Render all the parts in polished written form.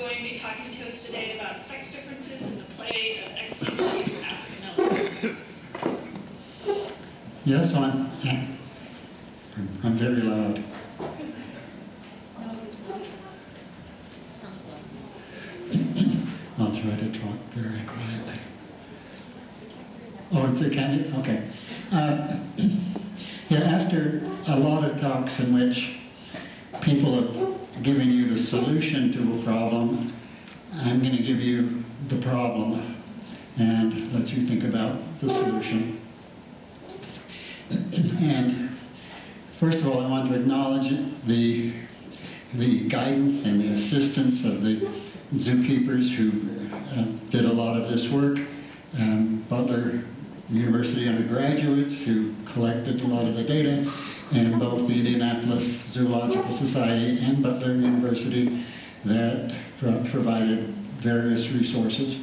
going to be talking to us today about sex differences in the play of XCG for African elephants. Yes, I'm very loud. I'll try to talk very quietly. Oh, can you? Okay. Yeah, after a lot of talks in which people have given you the solution to a problem, I'm going to give you the problem and let you think about the solution. And first of all, I want to acknowledge the guidance and the assistance of the zookeepers who did a lot of this work. Butler University undergraduates who collected a lot of the data, and both the Indianapolis Zoological Society and Butler University that provided various resources.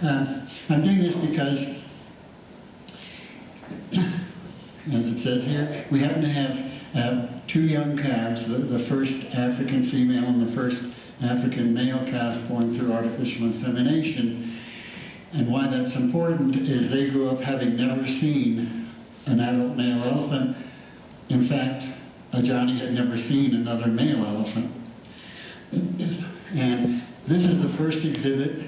I'm doing this because, as it says here, we happen to have two young calves, the first African female and the first African male calf born through artificial insemination. And why that's important is they grew up having never seen an adult male elephant. In fact, Johnny had never seen another male elephant. And this is the first exhibit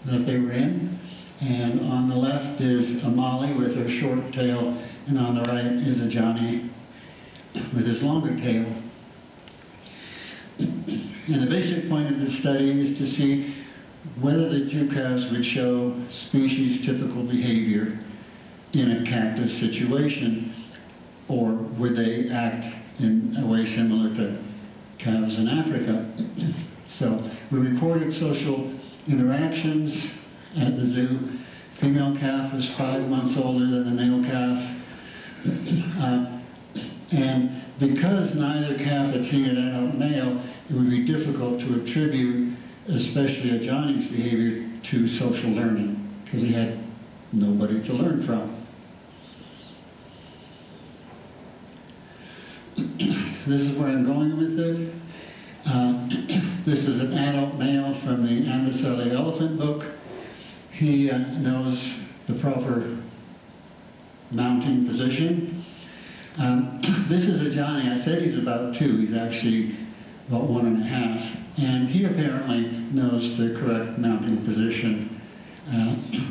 that they were in. And on the left is a Molly with her short tail, and on the right is a Johnny with his longer tail. And the basic point of this study is to see whether the two calves would show species-typical behavior in a captive situation, or would they act in a way similar to calves in Africa. So we recorded social interactions at the zoo. Female calf was 5 months older than the male calf. And because neither calf had seen an adult male, it would be difficult to attribute, especially a Johnny's behavior, to social learning, because he had nobody to learn from. This is where I'm going with it. This is an adult male from the Amboseli elephant book. He knows the proper mounting position. This is a Johnny. I said he's about 2. He's actually about 1.5. And he apparently knows the correct mounting position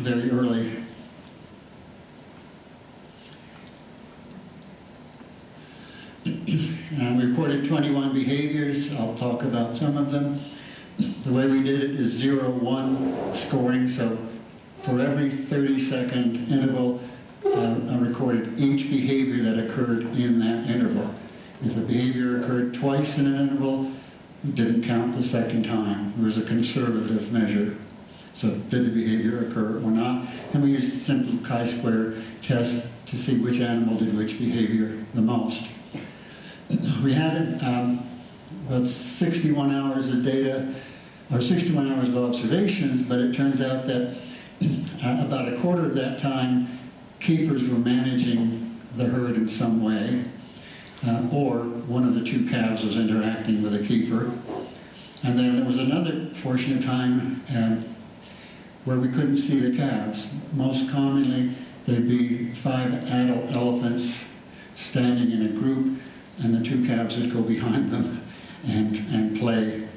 very early. We recorded 21 behaviors. I'll talk about some of them. The way we did it is 0-1 scoring. So for every 30-second interval, I recorded each behavior that occurred in that interval. If a behavior occurred twice in an interval, it didn't count the second time. It was a conservative measure. So did the behavior occur or not? And we used a simple chi-square test to see which animal did which behavior the most. We had about 61 hours of data, or 61 hours of observations, but it turns out that about a quarter of that time, keepers were managing the herd in some way, or one of the two calves was interacting with a keeper. And then there was another portion of time where we couldn't see the calves. Most commonly, there'd be 5 adult elephants standing in a group, and the two calves would go behind them and play.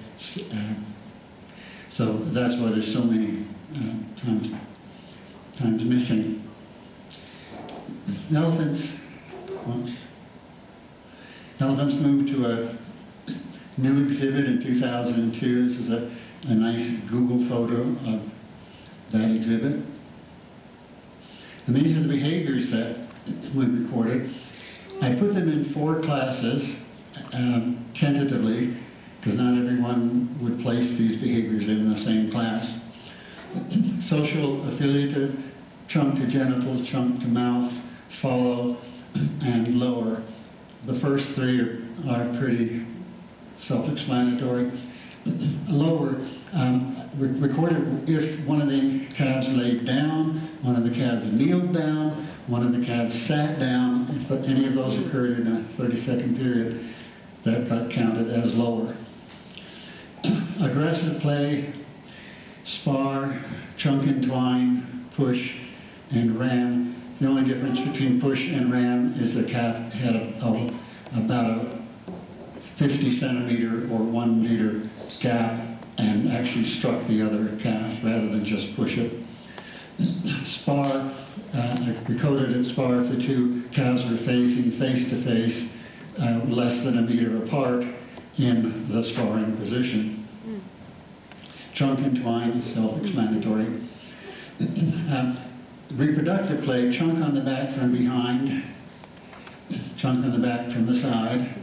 So that's why there's so many times missing. Elephants moved to a new exhibit in 2002. This is a nice Google photo of that exhibit. And these are the behaviors that we recorded. I put them in 4 classes, tentatively, because not everyone would place these behaviors in the same class. Social, affiliative, trunk to genitals, trunk to mouth, follow, and lower. The first 3 are pretty self-explanatory. Lower, recorded if one of the calves laid down, one of the calves kneeled down, one of the calves sat down. If any of those occurred in a 30-second period, that got counted as lower. aggressive play, spar, chunk and twine, push, and ram. The only difference between push and ram is the calf had about a 50 centimeter or 1 meter gap and actually struck the other calf rather than just push it. Spar, we coded at spar if the two calves were facing face to face, less than a meter apart in the sparring position. Trunk and twine is self-explanatory. Reproductive play, chunk on the back from behind, chunk on the back from the side,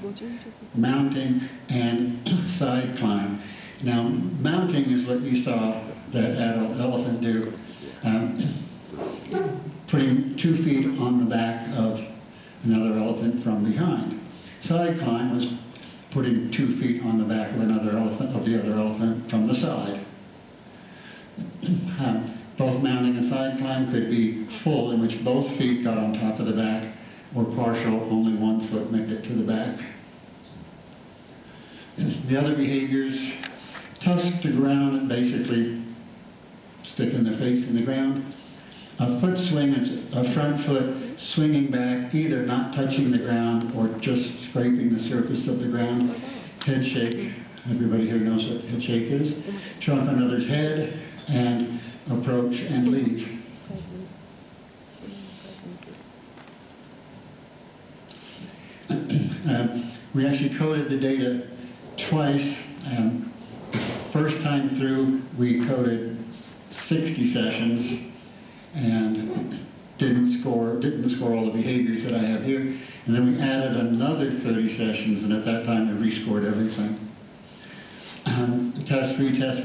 mounting, and side climb. Now, mounting is what you saw that adult elephant do, putting 2 feet on the back of another elephant from behind. Side climb was putting 2 feet on the back of another elephant, of the other elephant from the side. Both mounting and side climb could be full, in which both feet got on top of the back, or partial, only 1 foot made it to the back. The other behaviors, tusk to ground, basically sticking the face in the ground. A foot swing is a front foot swinging back, either not touching the ground or just scraping the surface of the ground. Head shake, everybody here knows what head shake is. Trunk on other's head, and approach and leave. We actually coded the data twice. The first time through, we coded 60 sessions and didn't score all the behaviors that I have here. And then we added another 30 sessions, and at that time we rescored everything. Test retest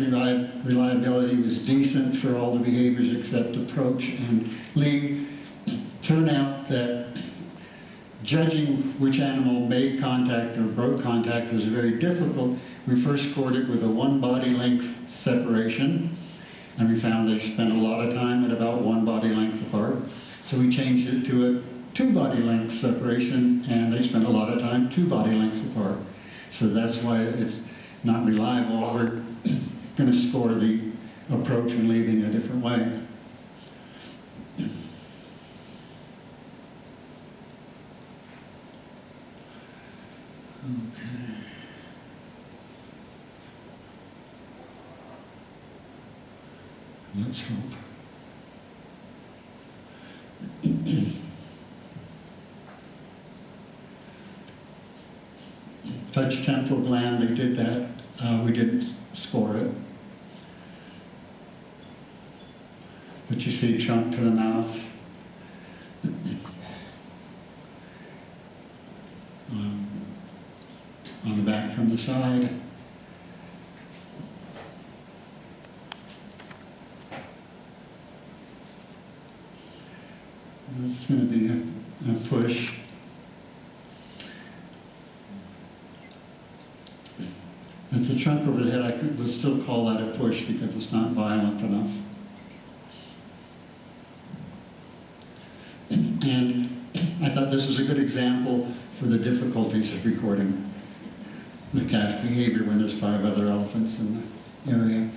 reliability was decent for all the behaviors except approach and leave. Turned out that judging which animal made contact or broke contact was very difficult. We first scored it with a 1 body length separation, and we found they spent a lot of time at about 1 body length apart. So we changed it to a 2 body length separation, and they spent a lot of time 2 body lengths apart. So that's why it's not reliable. We're going to score the approach and leaving a different way. Okay. Let's hope. Touch temporal gland, they did that. We didn't score it. But you see trunk to the mouth. On the back from the side. It's going to be a push. It's a trunk over the head. I would still call that a push because it's not violent enough. And I thought this was a good example for the difficulties of recording the calf behavior when there's 5 other elephants in the area.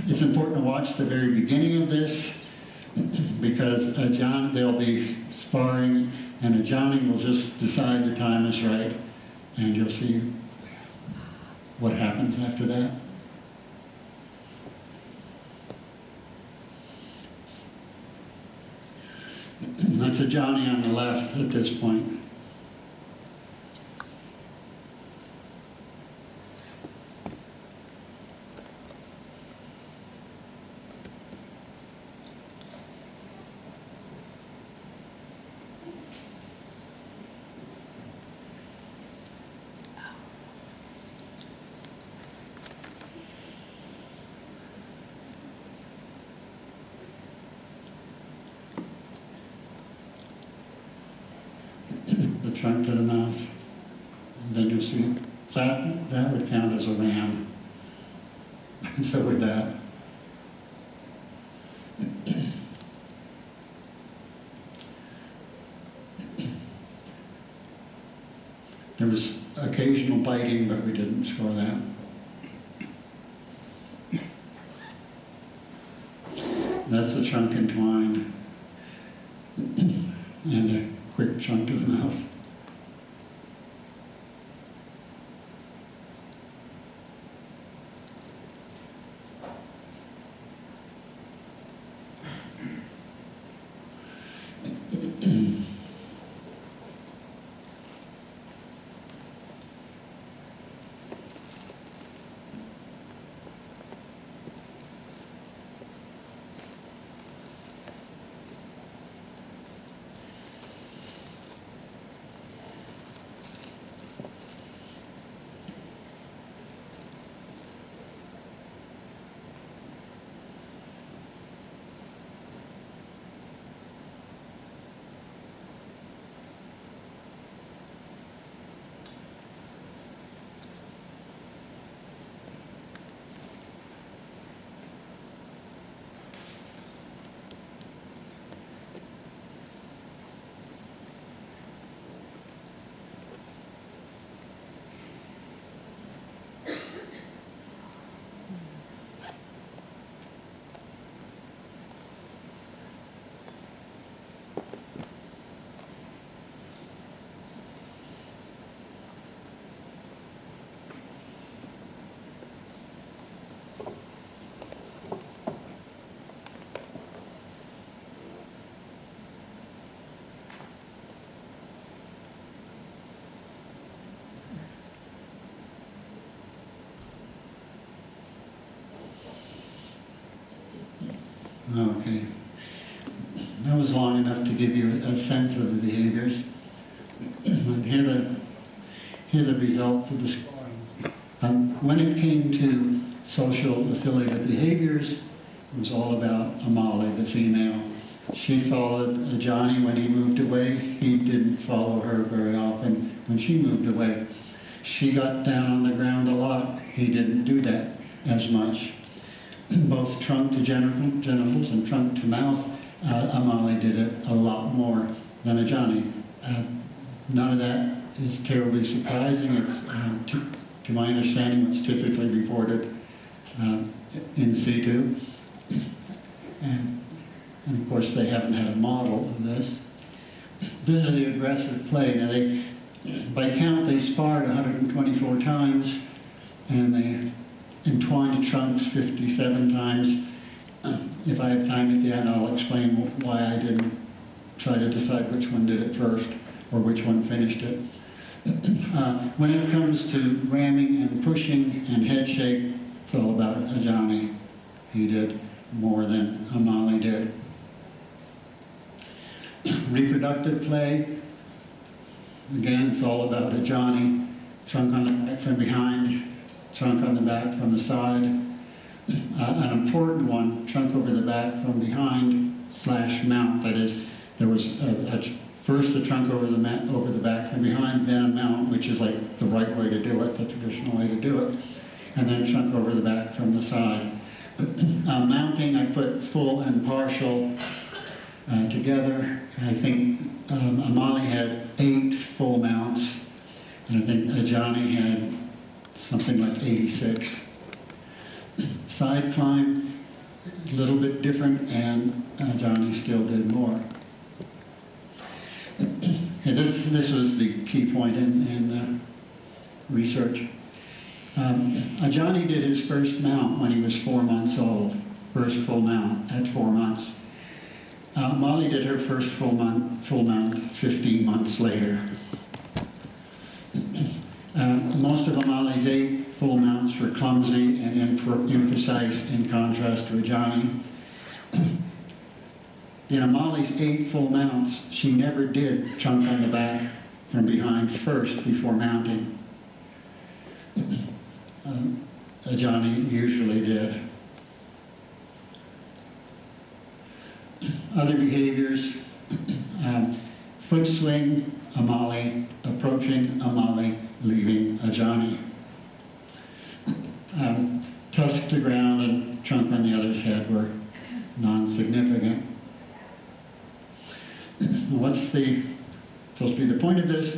It's important to watch the very beginning of this because they'll be sparring and a Johnny will just decide the time is right, and you'll see what happens after that. That's a Johnny on the left at this point. The trunk to the mouth. And then you'll see that would count as a ram. So would that. There was occasional biting, but we didn't score that. That's a trunk entwined and a quick chunk to the mouth. Okay. That was long enough to give you a sense of the behaviors. And here the result for the scoring. When it came to social affiliated behaviors, it was all about Amali, the female. She followed Johnny when he moved away. He didn't follow her very often when she moved away. She got down on the ground a lot. He didn't do that as much. Both trunk to genitals and trunk to mouth, Amali did it a lot more than Johnny. None of that is terribly surprising. It's, to my understanding, what's typically reported in situ. And of course, they haven't had a model of this. This is the aggressive play. Now, by count, they sparred 124 times, and they entwined trunks 57 times. If I have time at the end, I'll explain why I didn't try to decide which one did it first or which one finished it. When it comes to ramming and pushing and head shake, it's all about Johnny. He did more than Amali did. Reproductive play, again, it's all about Johnny. Trunk on the back from behind, trunk on the back from the side. An important one, trunk over the back from behind / mount. That is, there was first a trunk over the back from behind, then a mount, which is like the right way to do it, the traditional way to do it, and then a trunk over the back from the side. Mounting, I put full and partial together. I think Amali had 8 full mounts, and I think Johnny had something like 86. Side climb, a little bit different, and Johnny still did more. And this was the key point in research. Johnny did his first mount when he was 4 months old, first full mount at 4 months. Molly did her first full mount 15 months later. Most of Amali's 8 full mounts were clumsy and imprecise in contrast to Johnny. In Amali's 8 full mounts, she never did trunk on the back from behind first before mounting. Johnny usually did. Other behaviors, foot swing, Amali, approaching Amali, leaving Johnny. Tusk to ground and trunk on the other's head were non-significant. What's supposed to be the point of this?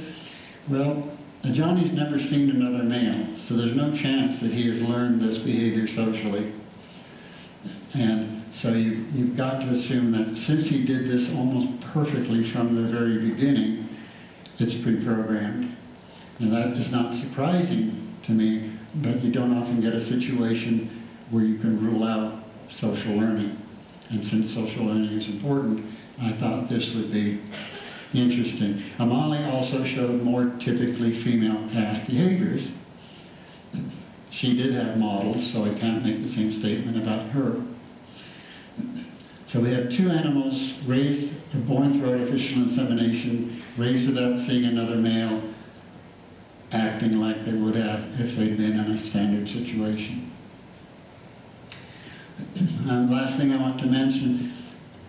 Well, Johnny's never seen another male, so there's no chance that he has learned this behavior socially. And so you've got to assume that since he did this almost perfectly from the very beginning, it's pre-programmed. Now that is not surprising to me, but you don't often get a situation where you can rule out social learning. And since social learning is important, I thought this would be interesting. Amali also showed more typically female calf behaviors. She did have models, so I can't make the same statement about her. So we had two animals raised, born through artificial insemination, raised without seeing another male, acting like they would have if they'd been in a standard situation. Last thing I want to mention,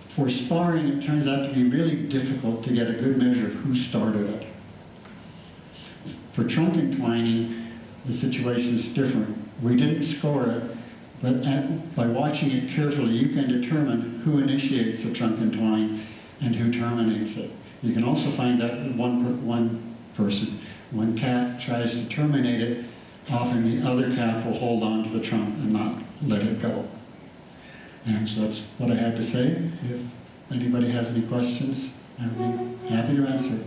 for sparring, it turns out to be really difficult to get a good measure of who started it. For trunk entwining, the situation is different. We didn't score it, but by watching it carefully, you can determine who initiates a trunk entwine and who terminates it. You can also find that one person. When calf tries to terminate it, often the other calf will hold on to the trunk and not let it go. And so that's what I had to say. If anybody has any questions, I'd be happy to answer.